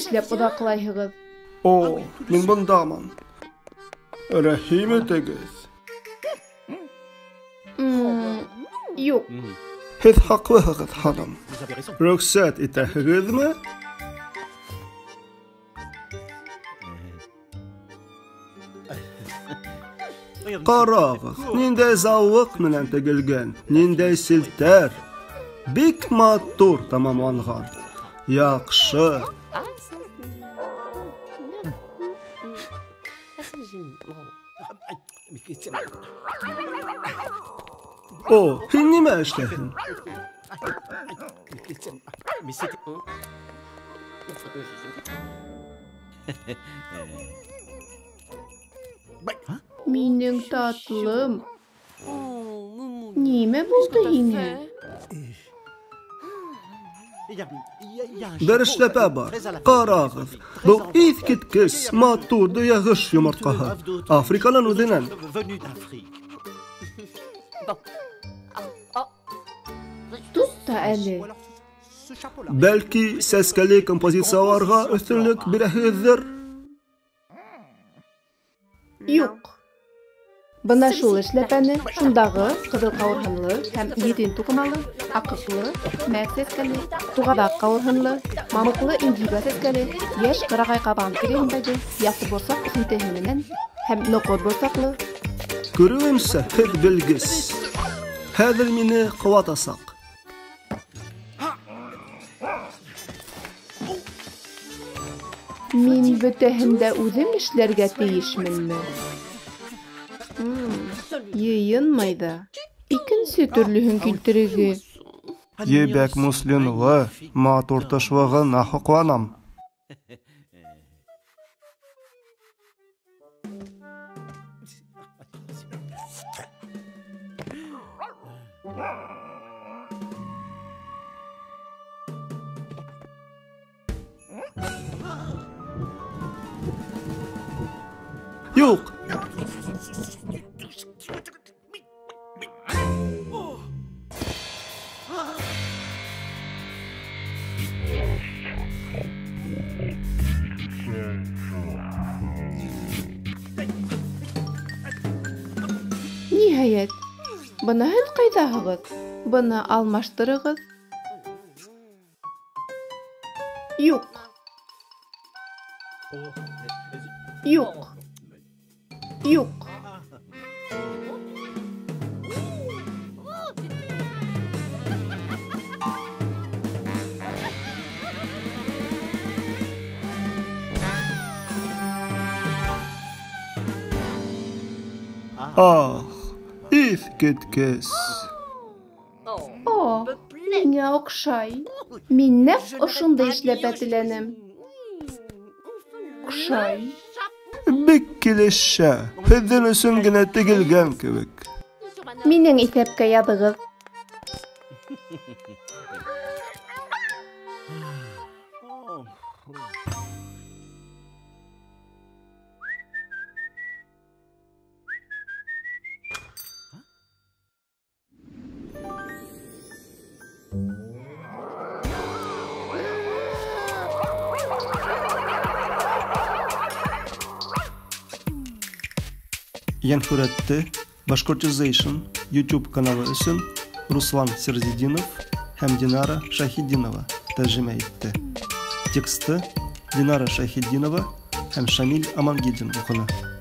нишләп оҙаҡлайһығыҙ? О, мин бындамын. Рәхим итегеҙ. Юҡ. Һеҙ хаҡлыһығыҙ, ханым. Рөхсәт итәһегеҙме? Ҡарағыҙ, ниндәй заллыҡ менән тегелгән, ниндәй селтәр. Бик матур тамамланған. Яҡшы. О, һин нимә эшләйһең? Минең татлым. Нимә булды һиңә? Бер эшләпә бар. Ҡарағыҙ, был иҫ киткес матур дөйәғыш йомортҡаһы. Африканан үҙенән. Тутта әле. Бәлки, сәскәле композицияларға өҫтөнлөк бирәһегеҙҙер? Юҡ. Бына шул эшләпәне шундағы ҡыҙыл ҡауырһынлы һәм етен туҡымалы, аҡыҡлы, мәк сәскәле, туғаҙаҡ ҡауырһынлы, мамыҡлы индиго сәскәле, йәш ҡырағай ҡабан тирәһендәге яҫы борсаҡ үҫентеһе менән һәм ноҡот борсаҡлы. Күреүемсә, һеҙ белгес. Хәҙер мине ҡыуатасаҡ. Мин бөтәһен дә үҙем эшләргә тейешменме? Йыйынмай ҙа. Икенсе төрлөһөн килтерегеҙ. Ебәк муслинлы, матур тышлығына һоҡланам. Юҡ. Ниһайәт, бына һеҙ ҡайҙаһығыҙ? Бына алмаштырығыҙ. Юҡ. Юҡ. Юҡ. Иҫ киткес. Миңә оҡшай. Мин нәҡ ошондай эшләпә теләнем. Оҡшай. Бик килешә. Һеҙҙең өсөн генә тегелгән кеүек. Минең иҫәпкә яҙығыҙ. Йәнфүрәтте Башкортизation YouTube каналы өсөн Руслан Серзидинов һәм Динара Шәһидинова тәржемә итте. Тексты Динара Шәһидинова һәм Шамил Амангидин уҡыны.